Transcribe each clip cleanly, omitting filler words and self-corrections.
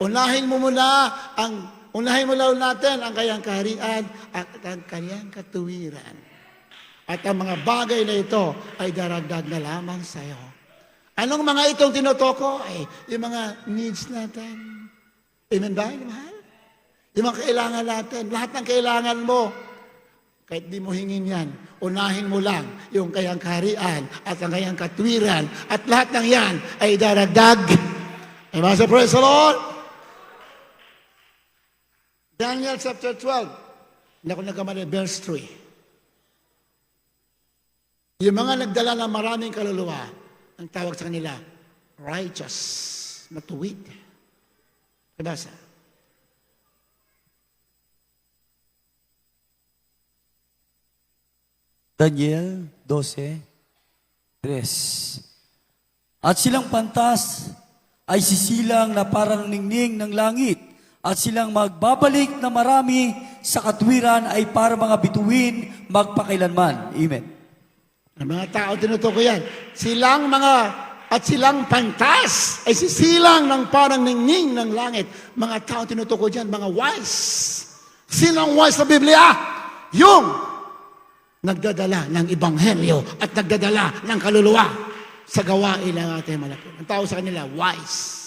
Unahin mo natin ang kanyang kaharian at ang kanyang katuwiran. At ang mga bagay na ito ay daragdag na lamang sa iyo. Anong mga itong tinutoko? Yung mga needs natin. Amen ba, mahal? Yung mga kailangan natin. Lahat ng kailangan mo. Kahit di mo hingin yan, unahin mo lang yung kanyang kaharian at ang kanyang katuwiran. At lahat ng yan ay daragdag. Amen, so praise the Lord. Daniel chapter 12. Hindi ako nagkamali, verse 3. Yung mga nagdala ng maraming kaluluwa, ang tawag sa kanila, righteous, matuwid. Kabasa. Daniel 12:3. At silang pantas ay sisilang na parang ningning ng langit, at silang magbabalik na marami sa katwiran ay para mga bituin magpakailanman. Amen. Ang mga tao tinutukoy yan. Silang pantas ay sisilang ng parang ningning ng langit. Mga tao tinutukoy dyan, mga wise. Sino ang wise sa Biblia? Yung nagdadala ng ebanghelyo at nagdadala ng kaluluwa sa gawain ng ating malapit. Ang tao sa kanila, wise.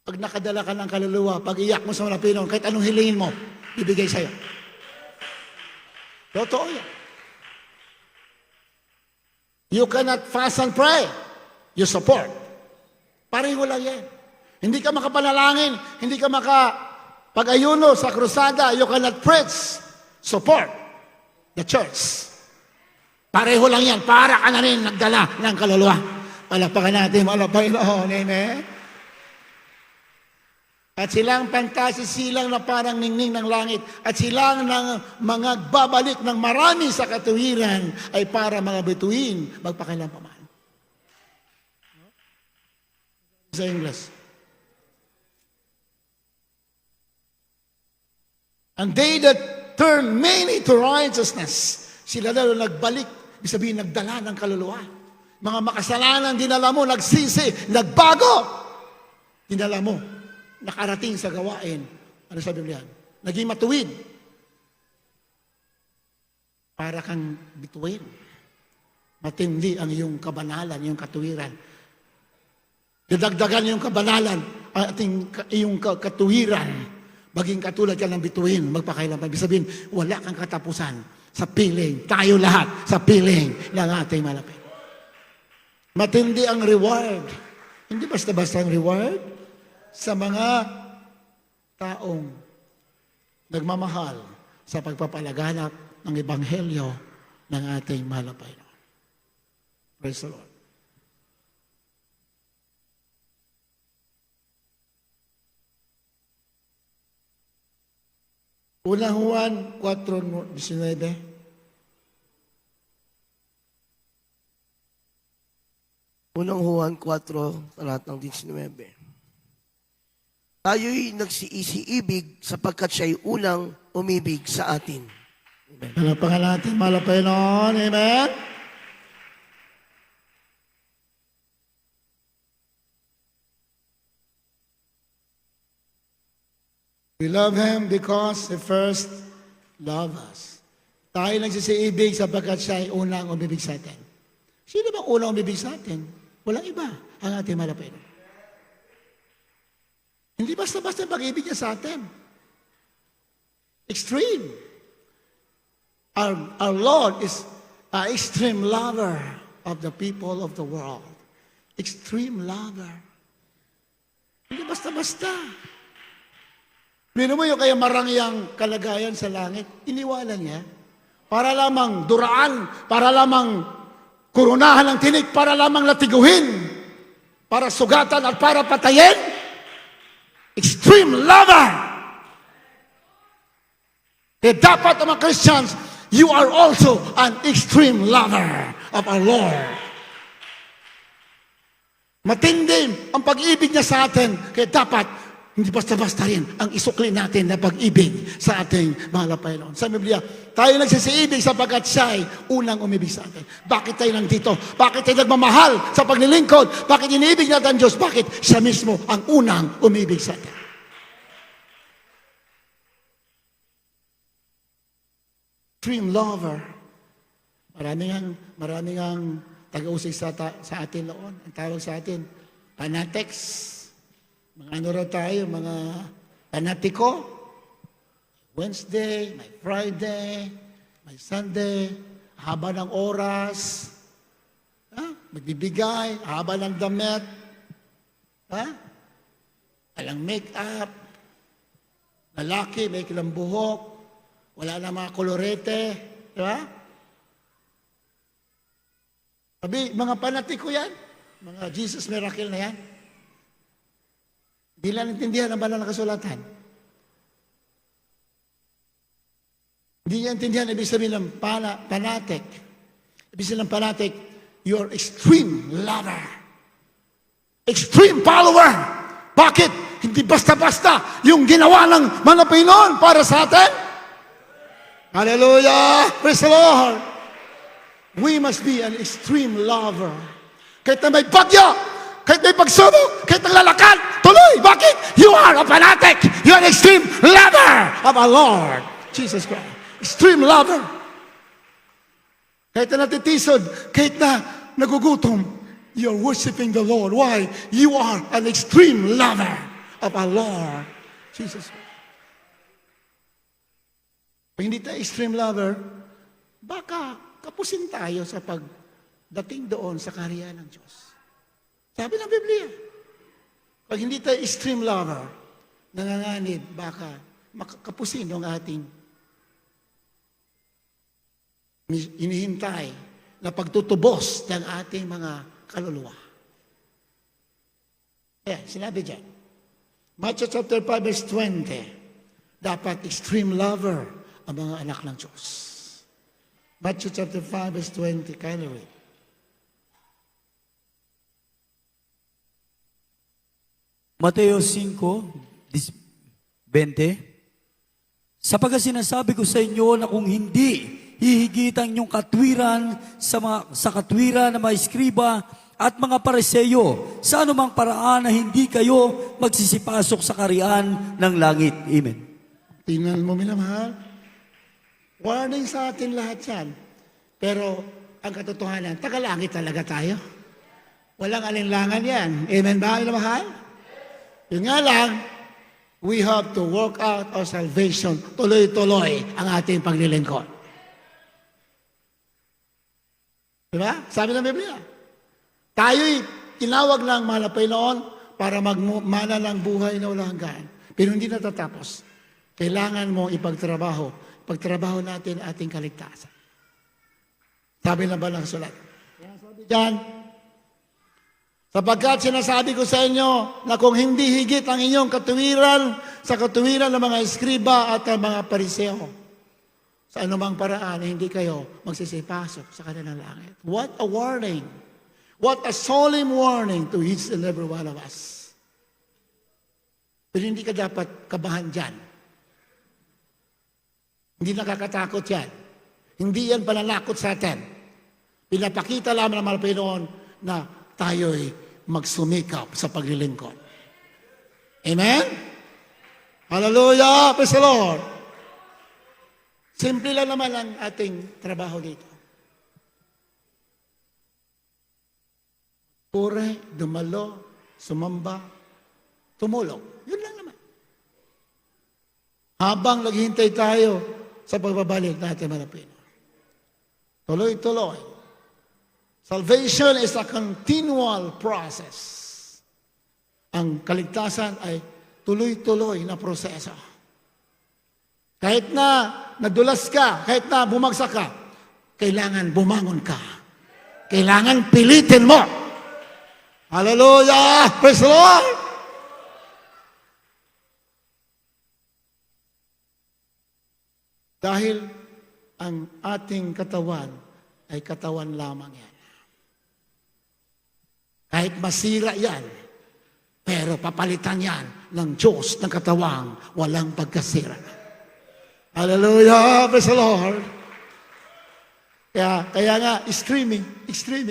Pag nakadala ka ng kaluluwa, pag iyak mo sa malapinon, kahit anong hilingin mo, bibigay sa'yo. Totoo yan. You cannot fast and pray. You support. Pareho lang yan. Hindi ka makapanalangin, hindi ka makapag-ayuno sa krusada, you cannot preach. Support the church. Pareho lang yan. Para ka na rin nagdala ng kaluluwa. Palakpakan natin, Panginoon. Amen. At silang pantasi, silang na parang ningning ng langit, at silang ng mga babalik ng marami sa katuwiran ay para mga bituin magpakailanpaman. Sa English. And they that turn many to righteousness, sila daw nagbalik, ibig sabihin nagdala ng kaluluwa. Mga makasalanan dinala mo, nagsisi, nagbago, dinala mo. Nakarating sa gawain. Ano sa Biblia? Naging matuwid. Para kang bituin. Matindi ang iyong kabanalan, iyong katuwiran. Dadagdagan iyong kabanalan, iyong katuwiran. Maging katulad ka ng bituin, magpakailanman. Ibig sabihin, wala kang katapusan sa piling. Tayo lahat sa piling ng ating malapit. Matindi ang reward. Hindi basta-basta ang reward. Sa mga taong nagmamahal sa pagpapalaganap ng ebanghelyo ng ating mahal na Panginoon. Praise the Lord. Unang Juan 4:19. Unang Juan 4, talatang 19. Tayo'y nagsiisi-ibig sapagkat siya'y unang umibig sa atin. Amen. Palakpakan natin, mahal na Panginoon. Amen. We love Him because He first loved us. Tayo nagsisiibig sapagkat siya ay unang umibig sa atin. Sino bang unang umibig sa atin? Walang iba ang ating mahal na Panginoon. Hindi basta-basta pag-ibig niya sa atin. Extreme. Our Lord is an extreme lover of the people of the world. Extreme lover. Hindi basta-basta. Bino mo yung kaya marangyang kalagayan sa langit, iniwanan niya. Para lamang duraan, para lamang kurunahan ng tinik, para lamang latiguhin, para sugatan at para patayin. Extreme lover. Kaya dapat mga Christians, you are also an extreme lover of our Lord. Matindi ang pag-ibig niya sa atin, kaya dapat Hindi basta-basta rin ang isukli natin na pag-ibig sa ating mahal na Panginoon. Sa Biblia, tayo nagsisiibig sapagkat siya ay unang umibig sa atin. Bakit tayo nandito? Bakit tayo nagmamahal sa paglilingkod? Bakit iniibig natin ang Diyos? Bakit siya mismo ang unang umibig sa atin? Extreme lover. Maraming ang taga-usig sa atin noon. Ang tawag sa atin, fanatics. Mga ano raw tayo, mga panatiko. Wednesday, may Friday, may Sunday, haba ng oras, magbibigay, haba ng damit, walang make-up, lalaki, may kilang buhok, wala na mga kolorete, di ba? Sabi, mga panatiko yan, mga Jesus miracle na yan. Hindi lang intindihan ang banal na kasulatan. Hindi niya intindihan, ibig sabihin ng fanatic. Ibig sabihin ng fanatic, you are extreme lover. Extreme follower. Bakit? Hindi basta-basta yung ginawa ng mga Panginoon para sa atin. Hallelujah! Praise the Lord! We must be an extreme lover. Kahit na may bagyo, kahit may pagsubok, kahit naglalakad, tuloy. Bakit? You are a fanatic. You are an extreme lover of our Lord Jesus Christ. Extreme lover. Kahit na natitisod, kahit na nagugutom, you are worshiping the Lord. Why? You are an extreme lover of our Lord Jesus Christ. Kung hindi tayo extreme lover, baka kapusin tayo sa pagdating doon sa kaharian ng Diyos. Sabi ng Biblia, pag hindi tayo extreme lover, nanganganib, baka makapusin ang ating inihintay na pagtutubos ng ating mga kaluluwa. Kaya, sinabi dyan, Matthew chapter 5 verse 20, dapat extreme lover ang mga anak ng Diyos. Matthew chapter 5 verse 20, kindly read. Mateo 5:20, sapagkat sinasabi ko sa inyo na kung hindi hihigitan inyong katwiran sa katwiran ng mga eskriba at mga pareseyo, sa anumang paraan na hindi kayo magsisipasok sa kaharian ng langit. Amen. Tingnan mo, minamahal. Warning sa atin lahat yan. Pero ang katotohanan, tagalangit talaga tayo. Walang alinlangan yan. Amen ba, minamahal? Yun nga lang, we have to work out our salvation. Tuloy-tuloy ang ating paglilingkod. Diba? Sabi ng Biblia. Tayo'y tinawag ng mahal na Panginoon para magmana ng buhay na walang hanggan. Pero hindi natatapos. Kailangan mo ipagtrabaho. Pagtrabaho natin ating kaligtasan. Sabi na ba ng sulat? Kaya sabi dyan, sapagkat sinasabi ko sa inyo na kung hindi higit ang inyong katuwiran sa katuwiran ng mga eskriba at ang mga pariseo, sa anumang paraan hindi kayo magsisipasok sa kanilang langit. What a warning! What a solemn warning to each and every one of us. Pero hindi ka dapat kabahan dyan. Hindi nakakatakot yan. Hindi yan pananakot sa atin. Pinapakita lamang ng mga Panginoon na tayo'y magsumikap sa paglilingkod. Amen? Hallelujah! Praise the Lord! Simple lang naman ang ating trabaho dito. Pure, dumalo, sumamba, tumulong. Yun lang naman. Habang naghihintay tayo sa pagbabalik natin malapit. Tuloy-tuloy. Salvation is a continual process. Ang kaligtasan ay tuloy-tuloy na proseso. Kahit na nadulas ka, kahit na bumagsak ka, kailangan bumangon ka. Kailangan pilitin mo. Hallelujah! Praise the Lord! Dahil ang ating katawan ay katawan lamang yan. Kahit masira yan, Pero papalitan yan ng Diyos ng katawang walang pagkasira. Hallelujah! Praise the Lord! Kaya nga, extreme.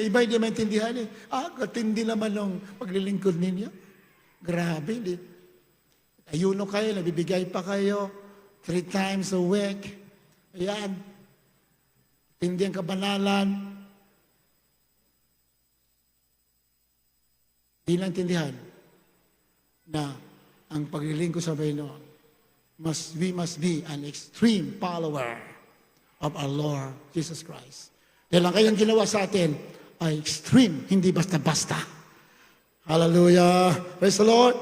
Iba hindi maintindihan eh. Katindi naman ng paglilingkod ninyo. Grabe, hindi. Ayuno kayo, nabibigay pa kayo 3 times a week. Ayan. Tindi ang kabanalan. Hindi lang tindihan na ang paglilingkod sa Panginoon, we must be an extreme follower of our Lord Jesus Christ. Dahil ang kanyang ginawa sa atin ay extreme, hindi basta-basta. Hallelujah! Praise the Lord!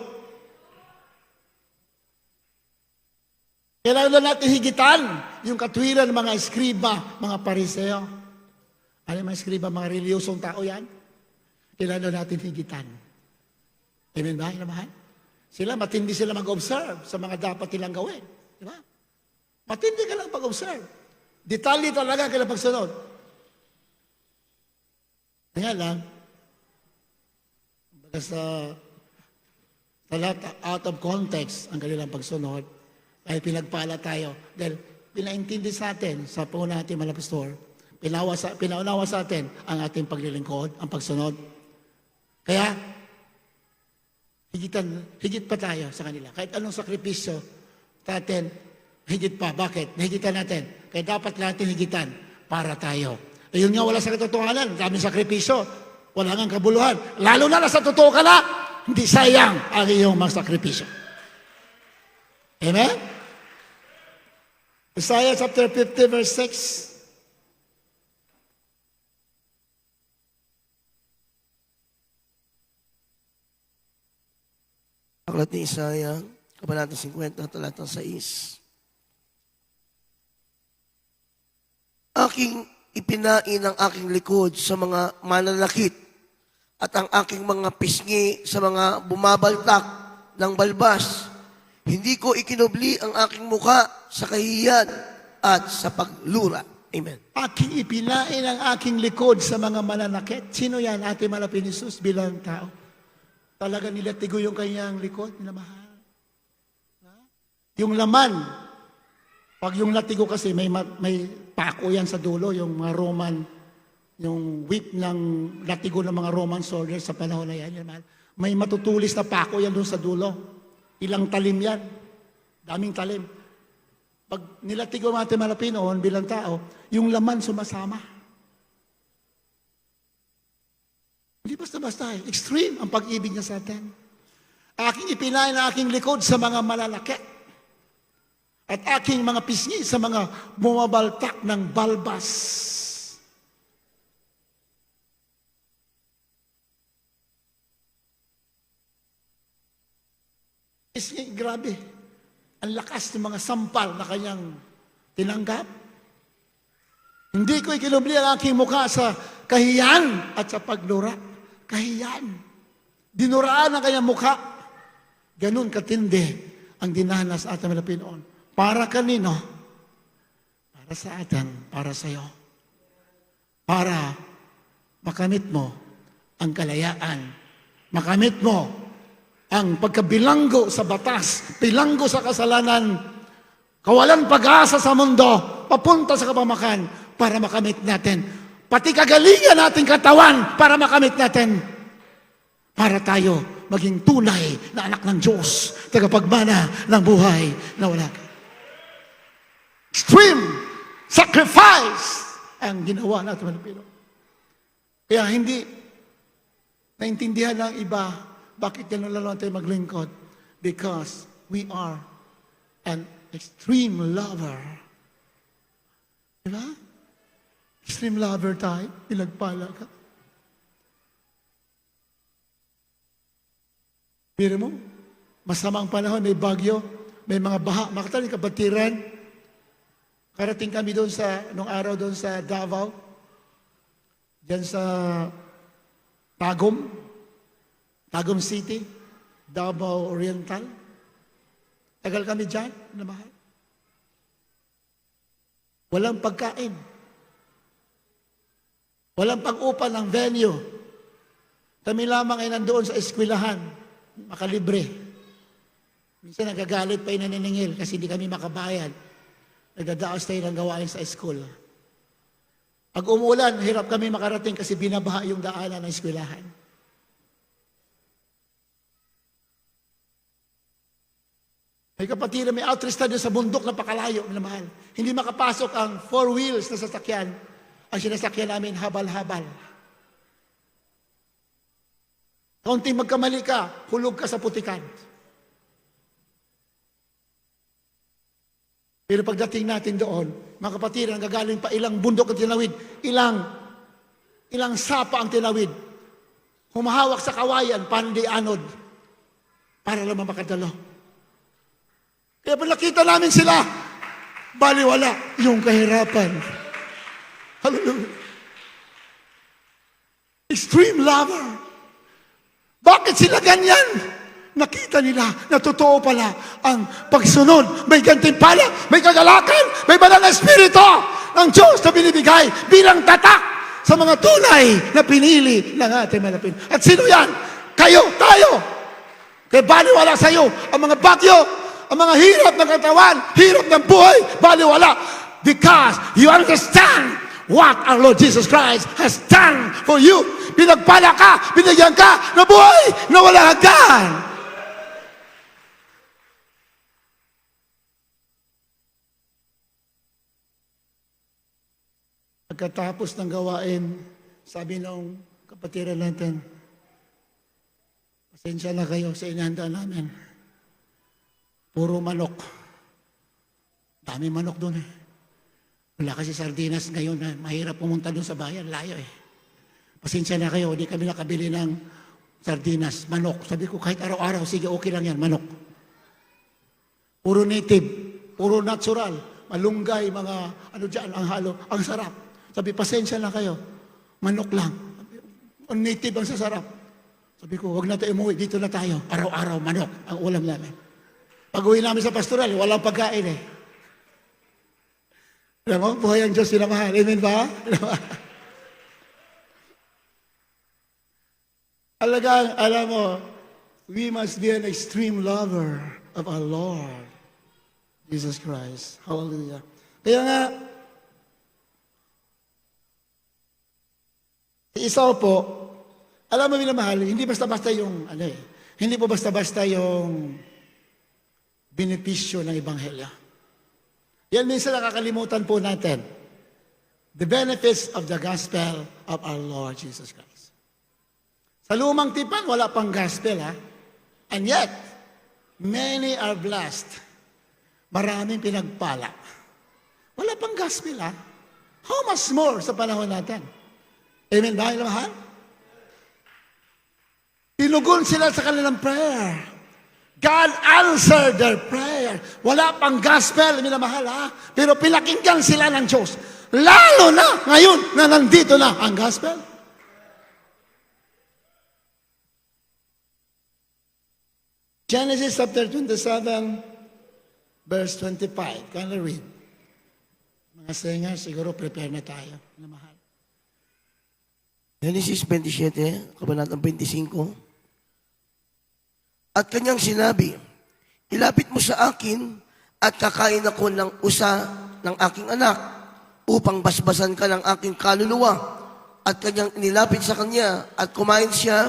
Kailangan natin higitan yung katwiran ng mga eskriba, mga pariseo. Ano yung mga eskriba, mga reliyosong tao yan? Kailangan natin higitan. Amen ba? Naman? Matindi sila mag-observe sa mga dapat nilang gawin. Di ba? Matindi ka lang pag-observe. Detalye talaga kailang pagsunod. Kaya lang, sa lahat out of context ang kanilang pagsunod, ay pinagpala tayo. Dahil pinaintindi sa atin, sa puna natin mga pastor, pinaunawa sa atin ang ating paglilingkod, ang pagsunod. Kaya, higit pa tayo sa kanila. Kahit anong sakripisyo natin, higit pa. Bakit? Nahigitan natin. Kaya dapat natin higitan para tayo. Ayun nga, wala sa katotohanan. Daming sakripisyo. Wala nga kabuluhan. Lalo na sa totoo ka na, hindi sayang ang iyong mga sakripisyo. Amen? Isaiah chapter 50 verse 6. Aklat ni Isaiah, Kabanata 50, talatang 6. Aking ipinain ang aking likod sa mga mananakit at ang aking mga pisngi sa mga bumabaltak ng balbas. Hindi ko ikinubli ang aking muka sa kahihiyan at sa paglura. Amen. Aking ipinain ang aking likod sa mga mananakit. Sino yan? Ating malapit ni Jesus bilang tao. Talaga nilatigo yung kanyang likod, minamahal. Yung laman, pag yung latigo kasi may pako yan sa dulo, yung mga Roman, yung whip ng latigo ng mga Roman soldiers sa panahon na yan. May matutulis na pako yan doon sa dulo. Ilang talim yan. Daming talim. Pag nilatigo ang ating malapit noon bilang tao, yung laman sumasama. Hindi basta-basta eh. Extreme ang pag-ibig niya sa atin. Aking ipinain ang aking likod sa mga malalaki. At aking mga pisngi sa mga bumabaltak ng balbas. Pisngi, grabe. Ang lakas ng mga sampal na kanyang tinanggap. Hindi ko ikinubli ang aking mukha sa kahiyan at sa paglura. Kahiyan. Dinuraan ang kanyang mukha. Ganun katindi ang dinanas sa ating mga Pinoon. Para kanino? Para sa atin, para sa iyo. Para makamit mo ang kalayaan. Makamit mo ang pagkabilanggo sa batas, bilanggo sa kasalanan, kawalan pag-asa sa mundo, papunta sa kapamakan para makamit natin. Pati kagalingan nating katawan para makamit natin. Para tayo maging tunay na anak ng Diyos, tagapagmana ng buhay na wala. Extreme sacrifice ang ginawa natin mga Pilipino. Kaya hindi naintindihan ng iba bakit ganun lalo tayo maglingkod. Because we are an extreme lover. Diba? Extreme lover tayo. Pinagpala ka. Biro mo, masamang panahon, may bagyo, may mga baha. Makatali kabatiran. Karating kami doon nung araw doon sa Davao. Diyan sa Tagum City, Davao Oriental. Tagal kami dyan, na mahal. Walang pagkain. Walang pag-upa ng venue. Kami lamang ay nandoon sa eskwelahan. makalibre. Minsan nagagalit pa yung naniningil kasi hindi kami makabayad. Nagdadaos tayo ng gawain sa school. Pag umulan, hirap kami makarating kasi binabaha yung daanan ng eskwelahan. May kapatid na may outrista doon sa bundok na pakalayo, minamahal. Hindi makapasok ang 4 wheels na sasakyan. Ang sinasakyan namin, habal-habal. Kaunting magkamali ka, hulog ka sa putikan. Pero pagdating natin doon, mga kapatid, ang gagaling pa ilang bundok ang tinawid, ilang sapa ang tinawid. Humahawak sa kawayan, pandi anod, para lamang makadalo. Kaya pag nakita namin sila, baliwala yung kahirapan. Hallelujah. Extreme lover. Bakit sila ganyan? Nakita nila na totoo pala ang pagsunod. May gantimpala, may kagalakan, may banal na espiritu ng Diyos na binibigay bilang tatak sa mga tunay na pinili ng ating malapit. At sino yan? Kayo, tayo. Kaya baliwala sa iyo ang mga bagyo, ang mga hirap ng katawan, hirap ng buhay, baliwala. Because you understand what our Lord Jesus Christ has done for you. Pinagpala ka, binigyan ka na buhay na walang hanggan. Pagkatapos ng gawain, sabi ng kapatiran natin, pasensya na kayo sa inihanda namin. Puro manok. Dami manok doon eh. Wala kasi sardinas ngayon na mahirap pumunta doon sa bayan. Layo eh. Pasensya na kayo, hindi kami nakabili ng sardinas, manok. Sabi ko, kahit araw-araw, sige, okay lang yan, manok. Puro native, puro natural, malunggay, mga ano dyan, ang halo, ang sarap. Sabi, pasensya na kayo, manok lang. Ang native ang sasarap. Sabi ko, wag na tayo umuwi, dito na tayo. Araw-araw, manok, ang ulam namin. Pag-uwi namin sa pastoral, walang pagkain eh. Alam mo, buhay ang Diyos sinamahal. Amen ba? Alagang, alam mo, we must be an extreme lover of our Lord, Jesus Christ. Hallelujah. Kaya nga, si Esau po, alam mo minamahal, hindi basta-basta yung, hindi po basta-basta yung benepisyo ng Ebanghelyo. Yan minsan nakakalimutan po natin. The benefits of the gospel of our Lord Jesus Christ. Sa lumang tipan, wala pang gospel, ha? And yet, many are blessed. Maraming pinagpala. Wala pang gospel, ha? How much more sa panahon natin? Amen ba, mahal? Tinugon sila sa kanilang prayer. God answered their prayer. Wala pang gospel, minamahal, ha? Pero pinakinggan sila ng Diyos. Lalo na ngayon na nandito na ang gospel. Genesis chapter 27, verse 25. Can I read? Mga singers, siguro prepare na tayo. Minamahal. Genesis 27, kabanatang 25. At kanyang sinabi, ilapit mo sa akin at kakain ako ng usa ng aking anak upang basbasan ka ng aking kaluluwa. At kanyang inilapit sa kanya at kumain siya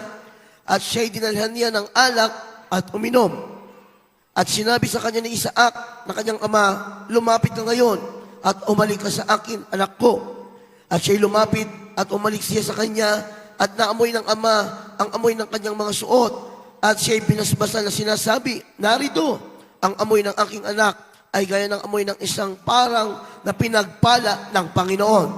at siya'y dinalhan niya ng alak at uminom. At sinabi sa kanya ni Isaac na kanyang ama, lumapit ka ngayon at umalik ka sa akin, anak ko. At siya'y lumapit at umalik siya sa kanya at naamoy ng ama ang amoy ng kanyang mga suot. At siya'y pinasbasan na sinasabi, narito, ang amoy ng aking anak ay gaya ng amoy ng isang parang na pinagpala ng Panginoon.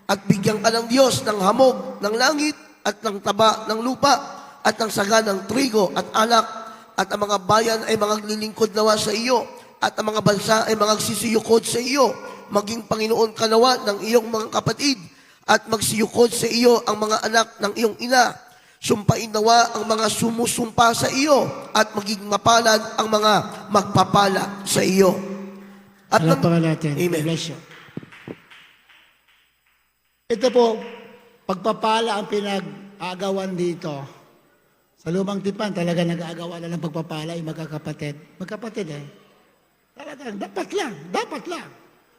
At bigyan ka ng Diyos ng hamog ng langit at ng taba ng lupa at ng saga ng trigo at alak at ang mga bayan ay maglilingkod nawa sa iyo at ang mga bansa ay magsisiyukod sa iyo. Maging Panginoon ka nawa ng iyong mga kapatid at magsiyukod sa iyo ang mga anak ng iyong ina. Sumpain nawa ang mga sumusumpa sa iyo at maging mapalad ang mga magpapala sa iyo. At Alam pa natin. Amen. Bless you. Ito po, pagpapala ang pinag-agawan dito Sa lumang tipan, talaga nag-aagawa na ng pagpapala yung magkakapatid. Magkapatid eh. Talagang, dapat lang.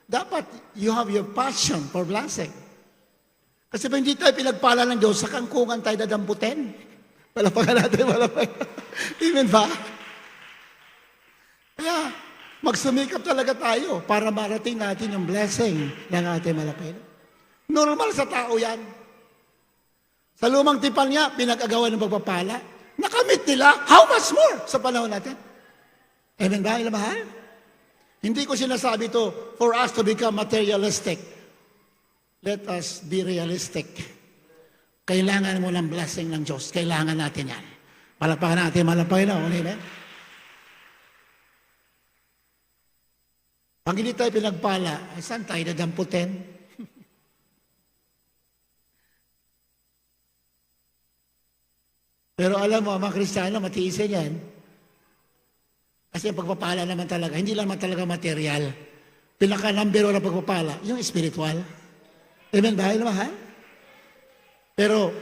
Dapat you have your passion for blessing. Kasi pa hindi tayo pinagpala ng Diyos, sa kangkungan tayo dadamputin. Palapakan natin, palapakan. Amen ba? Kaya, magsumikap talaga tayo para marating natin yung blessing ng ating malapit. Normal sa tao yan. Sa lumang tipan niya, pinag-agawan ng pagpapala. Nakamit nila, how much more sa panahon natin? Amen ba, ilang mahal? Hindi ko sinasabi to for us to become materialistic. Let us be realistic. Kailangan mo ng blessing ng Diyos. Kailangan natin yan. Palakpakan natin, malapay na. Amen? Pag hindi tayo pinagpala, ay saan tayo dadamputin? Pero alam mo, mga Kristiyano, matiisin yan. Kasi ang pagpapala naman talaga, hindi lang talaga material. Pinaka-number one na pagpapala, yung spiritual. Amen ba? Alam mahal? Pero,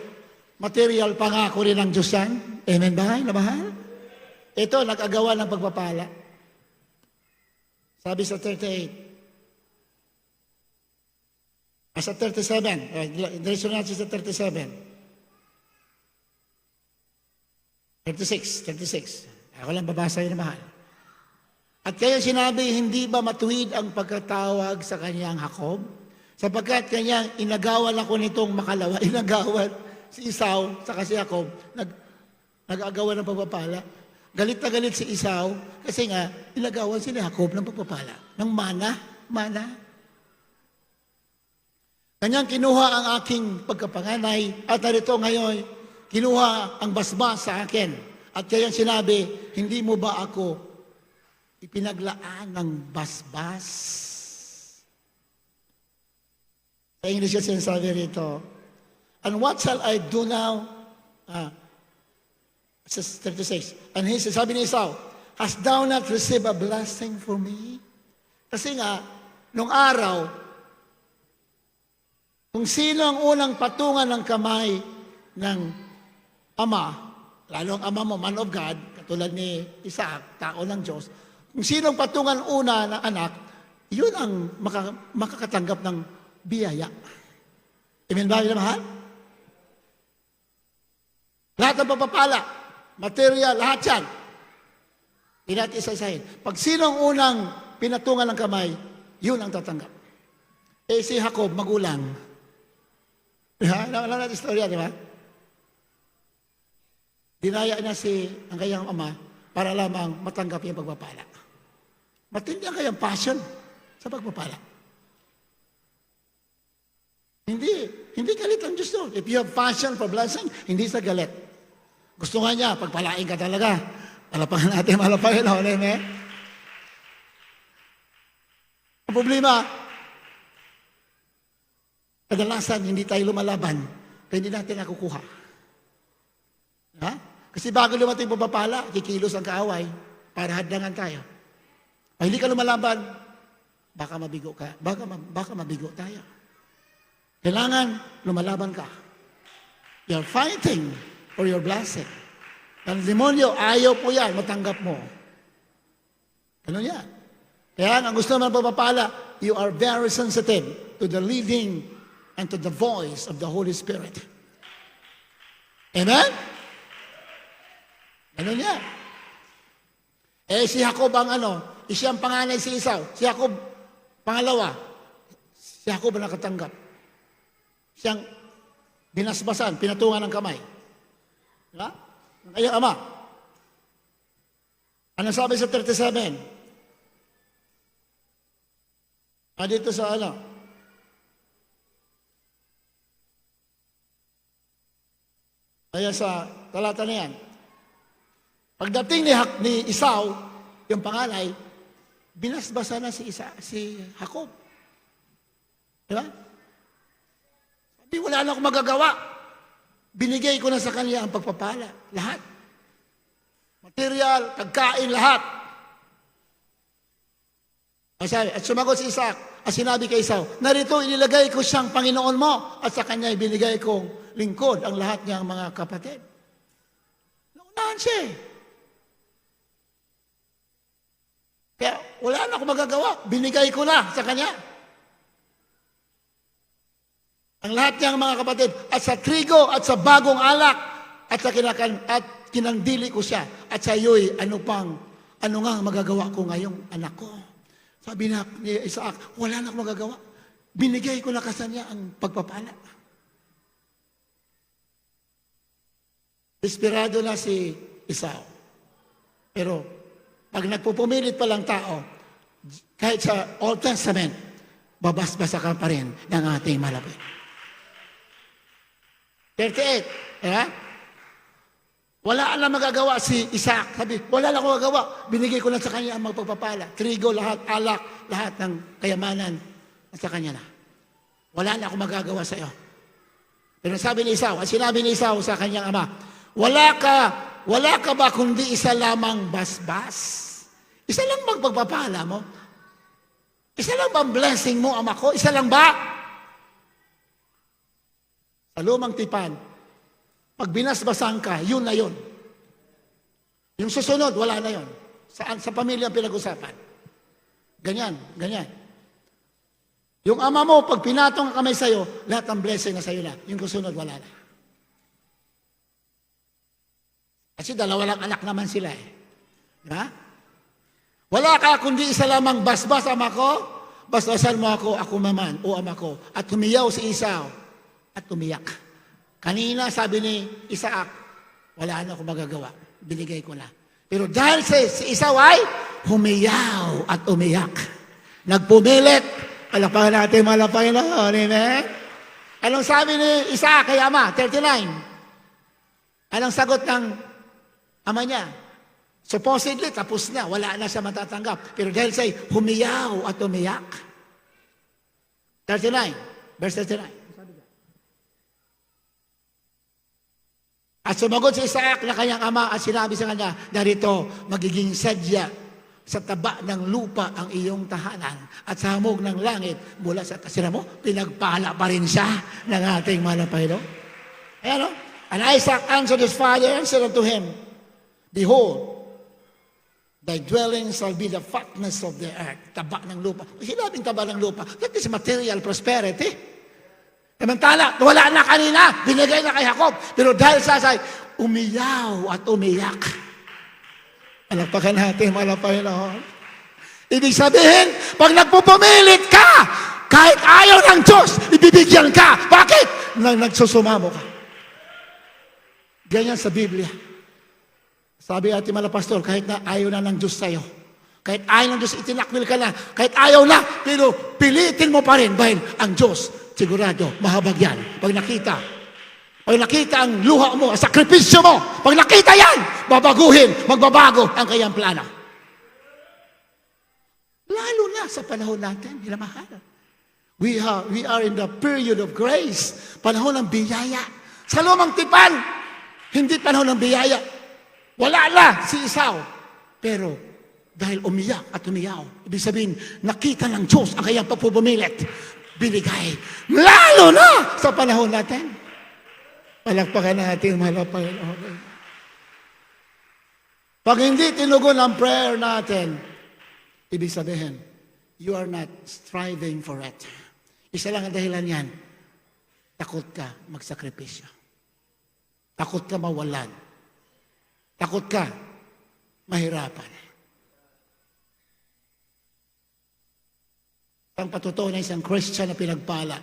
material pangako rin ng Diyos yan. Amen ba? Alam mahal? Ito, nag-agawa ng pagpapala. Sabi sa 38. Sa 37. Diretso natin sa 37. 36. Ako lang babasa yun na mahal. At kaya sinabi, hindi ba matuwid ang pagkatawag sa kanyang Jacob? Sapagkat kanyang inagawan ako nitong makalawa. Inagawan si Esau sa si Jacob. Nag-agawan ng pagpapala. Galit na galit si Esau kasi nga inagawan si Jacob ng pagpapala. Ng mana. Kanyang kinuha ang aking pagkapanganay at narito ngayon, kinuha ang basbas sa akin. At kaya sinabi, hindi mo ba ako ipinaglaan ng basbas? Sa English yung sinasabi rito, and what shall I do now? Says 36. And he says, sabi ni Esau, hast thou not received a blessing for me? Kasi nga, nung araw, kung sino ang unang patungan ng kamay ng ama, lalo ang ama mo, man of God, katulad ni Isaac, tao ng Diyos, kung sinong patungan una ng anak, yun ang makakatanggap ng biyaya. Amen ba, mahal? Lahat ng papapala, material, lahat yan. Hindi natin isa-isahin. Pag sinong unang pinatungan ng kamay, yun ang tatanggap. Eh si Jacob, magulang. Alam natin istorya, di ba? Dinaya niya ang kanyang ama para lamang matanggap yung pagpapala. Matindi ang kanyang passion sa pagpapala. Hindi galit ang Diyos doon. If you have passion for blessing, hindi sa galit. Gusto nga niya, pagpalain ka talaga. Malapakan natin, malapakan. Amen? Ang problema, kadalasan hindi tayo lumalaban kaya hindi natin nakukuha. Ha? Kasi bago lumating pagpapala, kikilos ang kaaway para hadlangan tayo. Pag hindi ka lumalaban, baka mabigo ka. Baka mabigo tayo. Kailangan lumalaban ka. You're fighting for your blessing. Ang demonyo, ayaw po yan, matanggap mo. Ano yan? Kaya ang gusto naman pagpapala, you are very sensitive to the leading and to the voice of the Holy Spirit. Amen? Ano niya? Eh si Jacob ang siyang panganay si Esau. Si Jacob, pangalawa. Si Jacob ang nakatanggap. Siyang binasbasan, pinatungan ng kamay. Diba? Ang kanyang ama. Ano sabi sa 37? Dito sa Kaya sa talata na yan. Pagdating ni Esau, yung panganay, binasbasa na si Jacob. Diba? Sabi, wala na akong magagawa. Binigay ko na sa kanya ang pagpapala. Lahat. Material, pagkain, lahat. At sumagot si Isaac, at sinabi kay Esau, narito inilagay ko siyang Panginoon mo, at sa kanya ibinigay kong lingkod ang lahat niyang mga kapatid. Unahan siya eh. Kaya wala na akong magagawa. Binigay ko na sa kanya. Ang lahat niyang mga kapatid, at sa trigo, at sa bagong alak, at sa kinandili ko siya, at sa iyo'y ano nga ang magagawa ko ngayong anak ko. Sabi na ni Isaac, wala na akong magagawa. Binigay ko na sa niya ang pagpapala. Desperado na si Esau. Pero, pag nagpupumilit pa lang tao, kahit sa Old Testament, babasbasa ka pa rin ng ating malapit. 38, wala na magagawa si Isaac. Sabi, wala na akong magagawa. Binigay ko na sa kanya ang magpapapala. Trigo, lahat, alak, lahat ng kayamanan sa kanya na. Wala na akong magagawa sa iyo. Pero sabi ni Esau, at sinabi ni Esau sa kanyang ama, wala ka ba kundi isa lamang basbas? Isa lang magpagpapala mo? Isa lang ba ang blessing mo, ama ko? Isa lang ba? Sa lumang tipan, pag binasbasan ka, yun na yun. Yung susunod, wala na yun. Sa pamilya ang pinag-usapan. Ganyan. Yung ama mo, pag pinatong ang kamay sa'yo, lahat ng blessing na sa'yo na. Yung susunod, wala na. Kasi dalawa lang anak naman sila eh. Diba? Wala ka kundi isa lamang basbas, ama ko. Basbasan mo ako naman, o ama ko. At humiyaw si Esau at umiyak. Kanina sabi ni Isaac, wala na akong magagawa. Binigay ko na. Pero dahil si Esau ay humiyaw at umiyak. Nagpumilit. Palapakan natin, malapakan na. Amen? Anong sabi ni Isaac kay ama? 39. Anong sagot ng ama niya? Supposedly, tapos na. Wala na siya matatanggap. Pero dahil siya'y humiyaw at umiyak. 39. Verse 39. At sumagot si Isaac na kanyang ama at sinabi sa kanya, narito, magiging sadya sa taba ng lupa ang iyong tahanan at sa hamog ng langit mula sa tasira mo, pinagpala pa rin siya ng ating malapaylo. Ayan o. And Isaac answered his father and said unto him, behold, thy dwelling shall be the fatness of the earth. Taba ng lupa. Sinabing taba ng lupa, that is material prosperity. Samantala, wala na kanina, binigay na kay Jacob. Pero dahil sa umiyaw at umiyak. Palakpakan natin, Panginoon. Ibig sabihin, pag nagpupumilit ka, kahit ayaw ng Diyos, ibibigyan ka. Bakit? Nagsusumamo ka. Ganyan sa Biblia. Sabi ating mga pastor, kahit na ayaw na ng Diyos sa'yo, kahit ayaw ng Diyos, itinakwil ka na, kahit ayaw na, pero pilitin mo pa rin dahil ang Diyos, sigurado, mahabag yan. Pag nakita ang luha mo, ang sakripisyo mo, pag nakita yan, magbabago ang kanyang plano. Lalo na sa panahon natin, minamahal. We are in the period of grace, panahon ng biyaya. Sa lumang tipan, hindi panahon ng biyaya. Wala na si Esau. Pero dahil umiyak at umiyaw, ibig sabihin, nakita ng Diyos ang kanyang pagpupumilit. Binigay. Lalo na sa panahon natin. Palakpakan natin, mahal na Panginoon. Pag hindi tinugon ang prayer natin, ibig sabihin, you are not striving for it. Isa lang ang dahilan yan. Takot ka magsakripisyo. Takot ka mawalan. Takot ka mahirapan. Ang patotoo na isang Christian na pinagpala.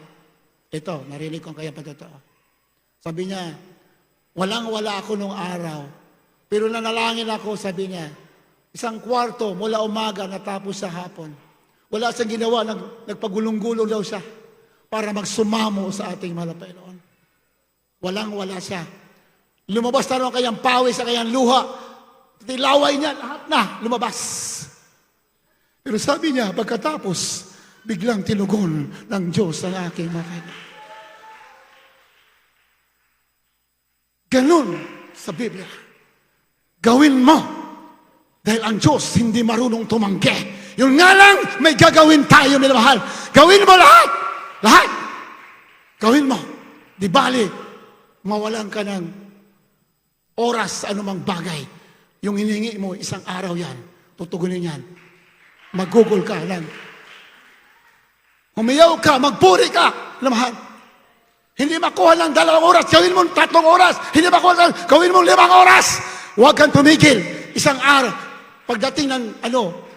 Ito, narinig ko ang kaya patotoo. Sabi niya, walang-wala ako nung araw. Pero nanalangin ako, sabi niya, isang kwarto mula umaga natapos sa hapon. Wala siyang ginawa, nagpagulong-gulong daw siya para magsumamo sa ating mahal na Panginoon. Walang-wala siya. Lumabas na rin kanyang pawis sa kanyang luha. Tilaway niya, lahat na lumabas. Pero sabi niya, pagkatapos, biglang tinugon ng Diyos ang aking mga kaibigan. Ganun sa Biblia. Gawin mo. Dahil ang Diyos hindi marunong tumanggi. Yun nga lang, may gagawin tayo, minamahal. Gawin mo lahat. Lahat. Gawin mo. Di bali, mawalan ka ng oras sa anumang bagay. Yung hiningi mo, isang araw yan. Tutugunin yan. Mag-google ka lang. Humiyaw ka, magpuri ka. Lamahan. Hindi makuha lang 2 oras, gawin mo 3 oras. Hindi makuha lang, gawin mo 5 oras. Huwag kang tumigil. Isang araw. Pagdating ng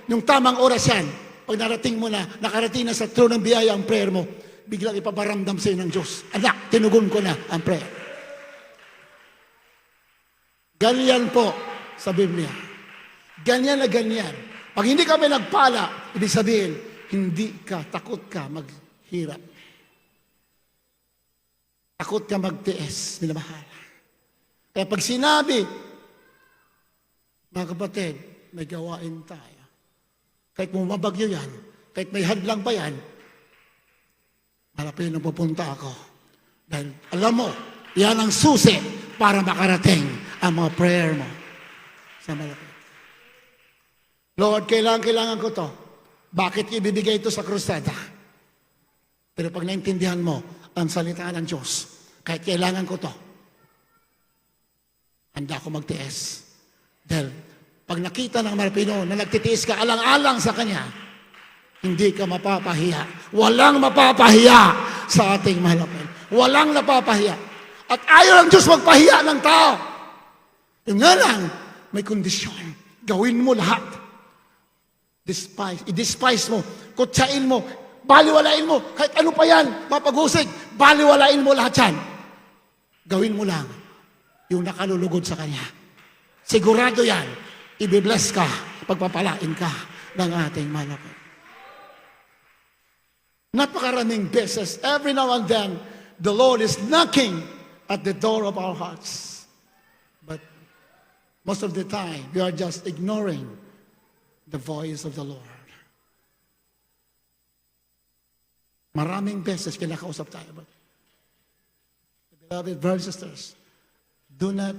yung tamang oras yan, pag narating mo na, nakarating na sa throne ng biyaya ang prayer mo, biglang ipaparamdam sa'yo ng Diyos. Anak, tinugon ko na ang prayer. Ganyan po sa Biblia. Ganyan na ganyan. Pag hindi kami nagpala, ibig sabihin, hindi ka, takot ka maghirap. Takot ka magtiis, minamahal. Kaya pag sinabi, mga kapatid, may gawain tayo. Kahit bumabagyo yan, kahit may hadlang pa yan, malapit na pupunta ako. Dahil alam mo, yan ang susi para makarating ang mga prayer mo sa malapit. Lord, kailangan ko to. Bakit ibibigay ito sa krusada? Pero pag naintindihan mo ang salita ng Diyos, kahit kailangan ko to, handa ako magtiis. Dahil pag nakita ng Marapino na nagtitiis ka alang-alang sa Kanya, hindi ka mapapahiya. Walang mapapahiya sa ating malapit. Walang napapahiya. At ayaw ng Diyos magpahiya ng tao. Yung nga lang, may kondisyon. Gawin mo lahat. I-despise mo, kutsain mo, baliwalain mo, kahit ano pa yan, mapag-usig, baliwalain mo lahat yan. Gawin mo lang yung nakalulugod sa Kanya. Sigurado yan, i-bless ka, pagpapalain ka ng ating malapit. Napakaraming beses, every now and then, the Lord is knocking at the door of our hearts. But most of the time, we are just ignoring the voice of the Lord. Maraming beses kinakausap tayo. But, beloved brothers and sisters, do not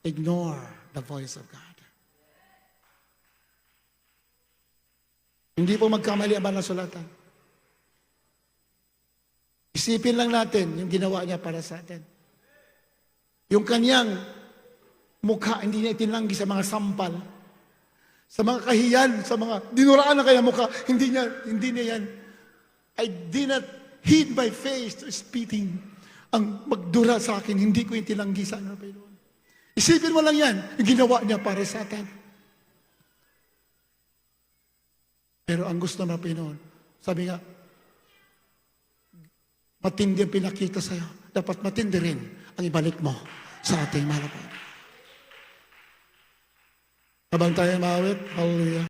ignore the voice of God. Hindi po magkamali ang banal na sulatan. Isipin lang natin yung ginawa niya para sa atin. Yung kanyang mukha, hindi niya itinanggi sa mga sampal, sa mga kahiyan, sa mga dinuraan na kaya mukha, hindi niya yan. I did not hid my face to spitting. Ang magdura sa akin, hindi ko yung tinanggi sa ano, Panginoon. Isipin mo lang yan, yung ginawa niya para sa atin. Pero ang gusto na, Panginoon, sabi nga, matindi ang pinakita sa'yo. Dapat matindi rin ang ibalik mo sa ating malapit. Habang tayo mawit, hallelujah.